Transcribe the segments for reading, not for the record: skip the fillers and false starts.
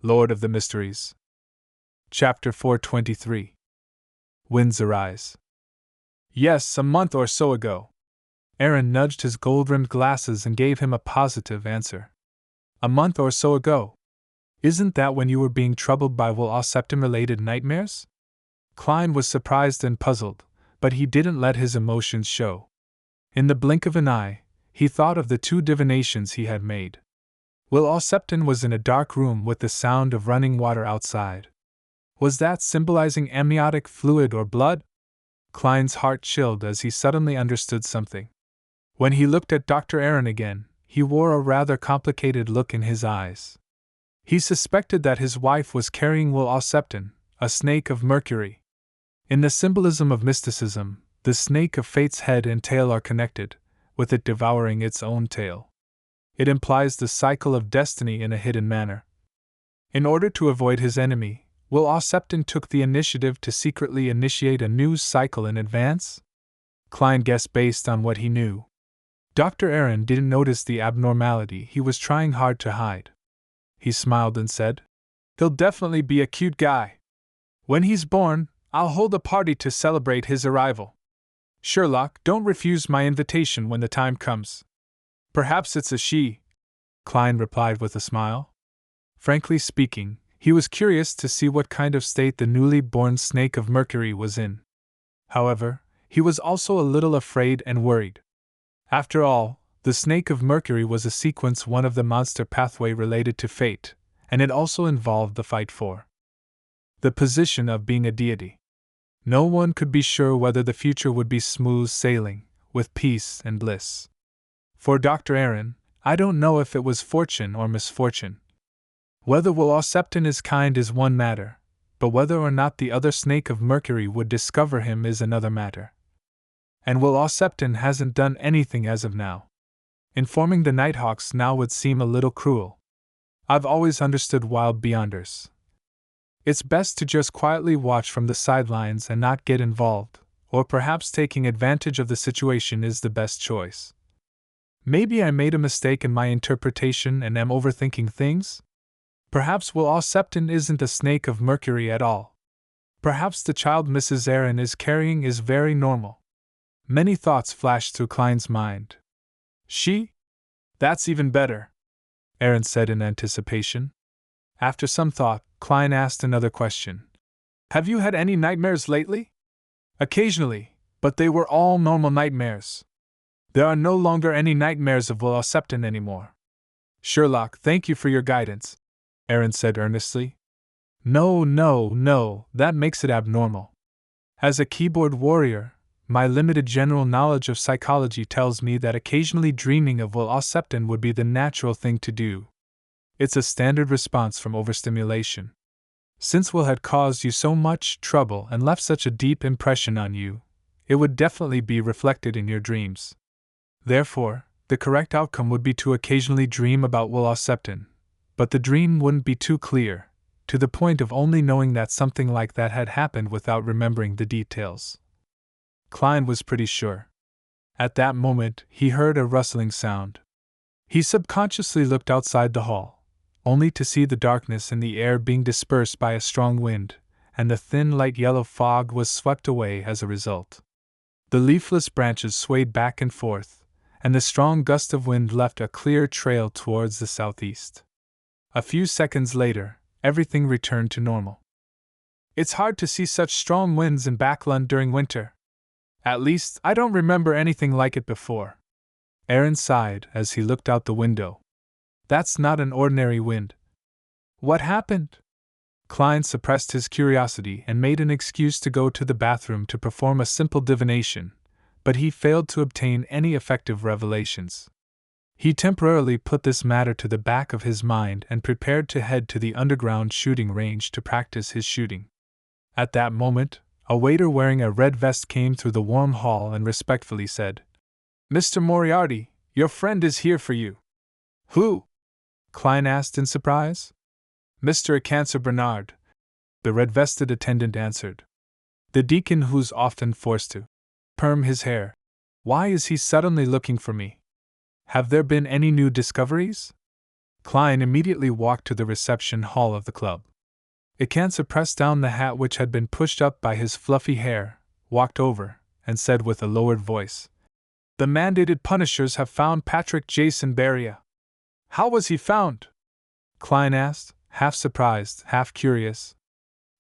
Lord of the Mysteries. Chapter 423. Winds Arise. Yes, a month or so ago. Aaron nudged his gold-rimmed glasses and gave him a positive answer. A month or so ago. Isn't that when you were being troubled by Will-O-Septim-related nightmares? Klein was surprised and puzzled, but he didn't let his emotions show. In the blink of an eye, he thought of the two divinations he had made. Will-O-Septim was in a dark room with the sound of running water outside. Was that symbolizing amniotic fluid or blood? Klein's heart chilled as he suddenly understood something. When he looked at Dr. Aaron again, he wore a rather complicated look in his eyes. He suspected that his wife was carrying Will-O-Septim, a snake of Mercury. In the symbolism of mysticism, the snake of fate's head and tail are connected, with it devouring its own tail. It implies the cycle of destiny in a hidden manner. In order to avoid his enemy, Will-O-Septim took the initiative to secretly initiate a news cycle in advance? Klein guessed based on what he knew. Dr. Aaron didn't notice the abnormality he was trying hard to hide. He smiled and said, "He'll definitely be a cute guy. When he's born, I'll hold a party to celebrate his arrival. Sherlock, don't refuse my invitation when the time comes." "Perhaps it's a she," Klein replied with a smile. Frankly speaking, he was curious to see what kind of state the newly born snake of Mercury was in. However, he was also a little afraid and worried. After all, the snake of Mercury was a sequence one of the monster pathway related to fate, and it also involved the fight for the position of being a deity. No one could be sure whether the future would be smooth sailing, with peace and bliss. For Dr. Aaron, I don't know if it was fortune or misfortune. Whether Will-O-Septim is kind is one matter, but whether or not the other snake of Mercury would discover him is another matter. And Will-O-Septim hasn't done anything as of now. Informing the Nighthawks now would seem a little cruel. I've always understood wild beyonders. It's best to just quietly watch from the sidelines and not get involved, or perhaps taking advantage of the situation is the best choice. Maybe I made a mistake in my interpretation and am overthinking things? Perhaps Will-O-Septim isn't a snake of Mercury at all. Perhaps the child Mrs. Aaron is carrying is very normal. Many thoughts flashed through Klein's mind. She? That's even better, Aaron said in anticipation. After some thought, Klein asked another question. Have you had any nightmares lately? Occasionally, but they were all normal nightmares. There are no longer any nightmares of Will-O-Septim anymore. Sherlock, thank you for your guidance, Aaron said earnestly. No, that makes it abnormal. As a keyboard warrior, my limited general knowledge of psychology tells me that occasionally dreaming of Will-O-Septim would be the natural thing to do. It's a standard response from overstimulation. Since Will had caused you so much trouble and left such a deep impression on you, it would definitely be reflected in your dreams. Therefore, the correct outcome would be to occasionally dream about Will-O-Septim, but the dream wouldn't be too clear, to the point of only knowing that something like that had happened without remembering the details. Klein was pretty sure. At that moment, he heard a rustling sound. He subconsciously looked outside the hall, only to see the darkness in the air being dispersed by a strong wind, and the thin light yellow fog was swept away as a result. The leafless branches swayed back and forth, and the strong gust of wind left a clear trail towards the southeast. A few seconds later, everything returned to normal. It's hard to see such strong winds in Backlund during winter. At least, I don't remember anything like it before. Aaron sighed as he looked out the window. That's not an ordinary wind. What happened? Klein suppressed his curiosity and made an excuse to go to the bathroom to perform a simple divination, but he failed to obtain any effective revelations. He temporarily put this matter to the back of his mind and prepared to head to the underground shooting range to practice his shooting. At that moment, a waiter wearing a red vest came through the warm hall and respectfully said, "Mr. Moriarty, your friend is here for you." "Who?" Klein asked in surprise. "Mr. Cancer Bernard," the red-vested attendant answered. "The deacon who's often forced to perm his hair. Why is he suddenly looking for me? Have there been any new discoveries?" Klein immediately walked to the reception hall of the club. Icancer pressed down the hat which had been pushed up by his fluffy hair, walked over, and said with a lowered voice, "The mandated punishers have found Patrick Jason Beria." "How was he found?" Klein asked, half surprised, half curious.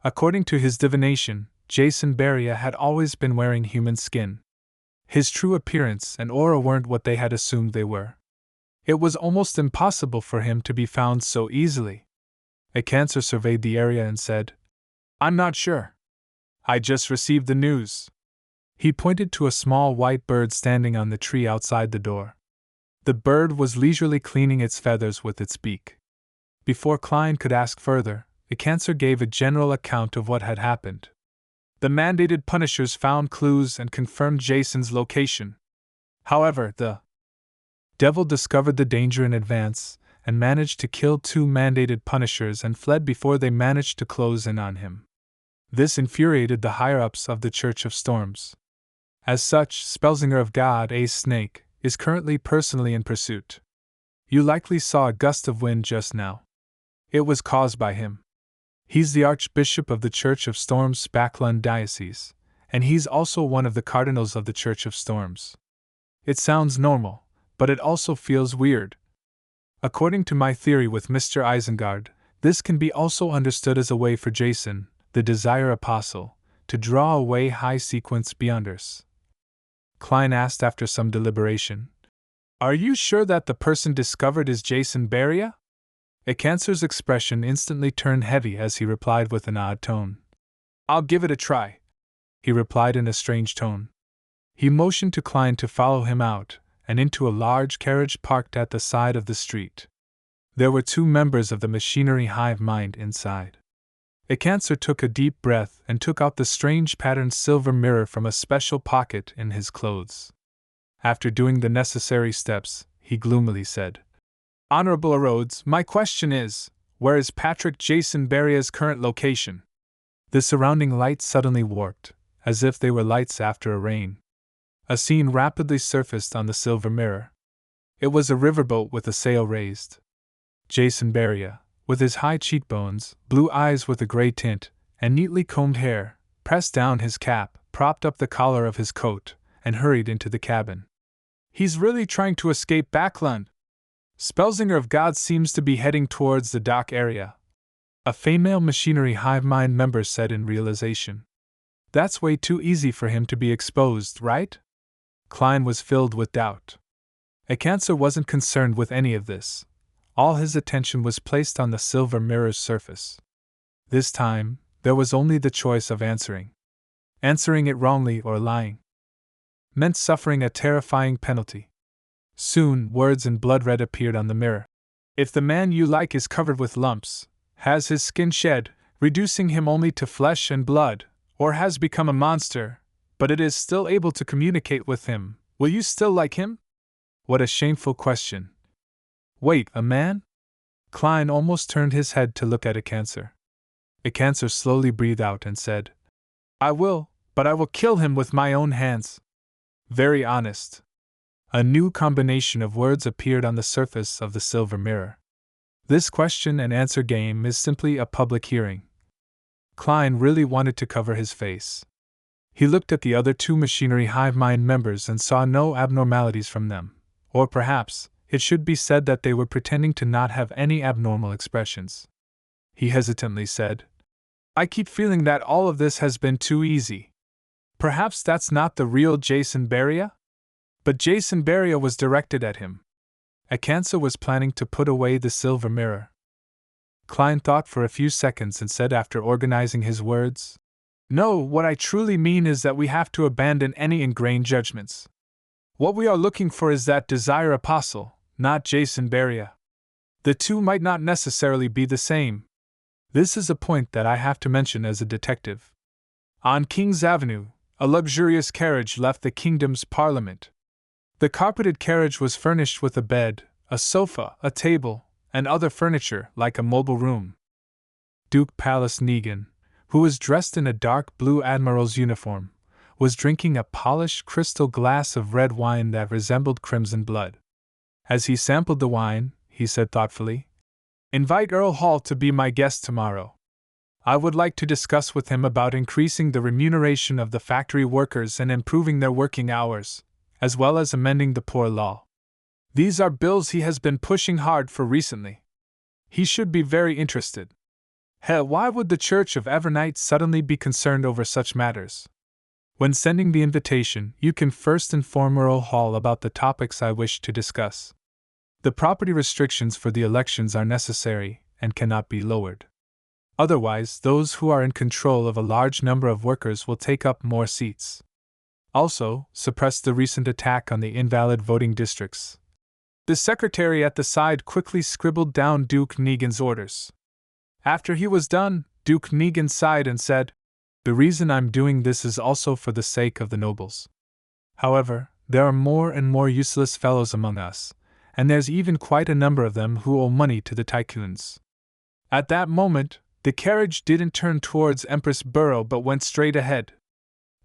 According to his divination, Jason Beria had always been wearing human skin. His true appearance and aura weren't what they had assumed they were. It was almost impossible for him to be found so easily. Icancer surveyed the area and said, "I'm not sure. I just received the news." He pointed to a small white bird standing on the tree outside the door. The bird was leisurely cleaning its feathers with its beak. Before Klein could ask further, Icancer gave a general account of what had happened. The mandated punishers found clues and confirmed Jason's location. However, the devil discovered the danger in advance and managed to kill 2 mandated punishers and fled before they managed to close in on him. This infuriated the higher-ups of the Church of Storms. As such, Spellsinger of God, a snake, is currently personally in pursuit. You likely saw a gust of wind just now. It was caused by him. He's the Archbishop of the Church of Storms Spaklund Diocese, and he's also one of the cardinals of the Church of Storms. It sounds normal, but it also feels weird. According to my theory with Mr. Isengard, this can be also understood as a way for Jason, the Desire Apostle, to draw away high-sequence Beyonders. Klein asked after some deliberation, "Are you sure that the person discovered is Jason Beria?" Icancer's expression instantly turned heavy as he replied with an odd tone. "I'll give it a try," he replied in a strange tone. He motioned to Klein to follow him out, and into a large carriage parked at the side of the street. There were 2 members of the machinery hive mind inside. Icancer took a deep breath and took out the strange patterned silver mirror from a special pocket in his clothes. After doing the necessary steps, he gloomily said, "Honorable Rhodes, my question is, where is Patrick Jason Beria's current location?" The surrounding lights suddenly warped, as if they were lights after a rain. A scene rapidly surfaced on the silver mirror. It was a riverboat with a sail raised. Jason Beria, with his high cheekbones, blue eyes with a gray tint, and neatly combed hair, pressed down his cap, propped up the collar of his coat, and hurried into the cabin. "He's really trying to escape Backlund. Spellsinger of God seems to be heading towards the dock area," a female machinery hive mind member said in realization. "That's way too easy for him to be exposed, right?" Klein was filled with doubt. Icancer wasn't concerned with any of this. All his attention was placed on the silver mirror's surface. This time, there was only the choice of answering. Answering it wrongly or lying meant suffering a terrifying penalty. Soon, words in blood red appeared on the mirror. "If the man you like is covered with lumps, has his skin shed, reducing him only to flesh and blood, or has become a monster, but it is still able to communicate with him, will you still like him?" What a shameful question. Wait, a man? Klein almost turned his head to look at Icancer. Icancer slowly breathed out and said, "I will, but I will kill him with my own hands." Very honest. A new combination of words appeared on the surface of the silver mirror. This question and answer game is simply a public hearing. Klein really wanted to cover his face. He looked at the other 2 machinery hive mind members and saw no abnormalities from them, or perhaps it should be said that they were pretending to not have any abnormal expressions. He hesitantly said, "I keep feeling that all of this has been too easy. Perhaps that's not the real Jason Beria?" But Jason Beria was directed at him. Icancer was planning to put away the silver mirror. Klein thought for a few seconds and said after organizing his words, "No, what I truly mean is that we have to abandon any ingrained judgments. What we are looking for is that Desire Apostle, not Jason Beria. The 2 might not necessarily be the same. This is a point that I have to mention as a detective. On King's Avenue, a luxurious carriage left the kingdom's parliament. The carpeted carriage was furnished with a bed, a sofa, a table, and other furniture like a mobile room. Duke Pallas Negan, who was dressed in a dark blue admiral's uniform, was drinking a polished crystal glass of red wine that resembled crimson blood. As he sampled the wine, he said thoughtfully, Invite Earl Hall to be my guest tomorrow. I would like to discuss with him about increasing the remuneration of the factory workers and improving their working hours, as well as amending the poor law. These are bills he has been pushing hard for recently. He should be very interested. Why would the Church of Evernight suddenly be concerned over such matters? When sending the invitation, you can first inform Earl Hall about the topics I wish to discuss. The property restrictions for the elections are necessary and cannot be lowered. Otherwise, those who are in control of a large number of workers will take up more seats. Also, suppress the recent attack on the invalid voting districts. The secretary at the side quickly scribbled down Duke Negan's orders. After he was done, Duke Negan sighed and said, "The reason I'm doing this is also for the sake of the nobles. However, there are more and more useless fellows among us, and there's even quite a number of them who owe money to the tycoons." At that moment, the carriage didn't turn towards Empress Borough but went straight ahead.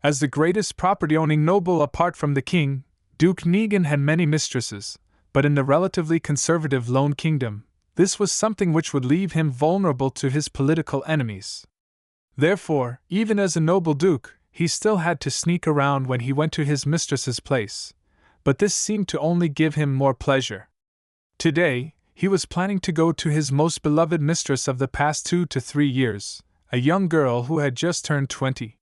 As the greatest property-owning noble apart from the king, Duke Negan had many mistresses, but in the relatively conservative Lone Kingdom, this was something which would leave him vulnerable to his political enemies. Therefore, even as a noble duke, he still had to sneak around when he went to his mistress's place, but this seemed to only give him more pleasure. Today, he was planning to go to his most beloved mistress of the past 2 to 3 years, a young girl who had just turned 20.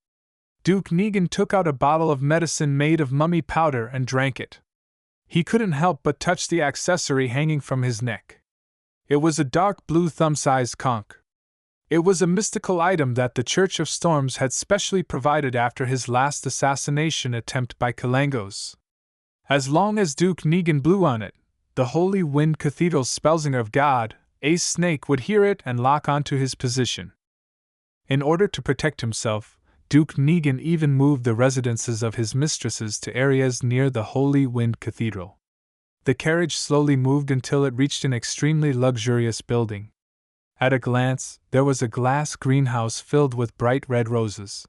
Duke Negan took out a bottle of medicine made of mummy powder and drank it. He couldn't help but touch the accessory hanging from his neck. It was a dark blue thumb-sized conch. It was a mystical item that the Church of Storms had specially provided after his last assassination attempt by Kalangos. As long as Duke Negan blew on it, the Holy Wind Cathedral's Spellsinger of God, Ace Snake, would hear it and lock onto his position. In order to protect himself, Duke Negan even moved the residences of his mistresses to areas near the Holy Wind Cathedral. The carriage slowly moved until it reached an extremely luxurious building. At a glance, there was a glass greenhouse filled with bright red roses.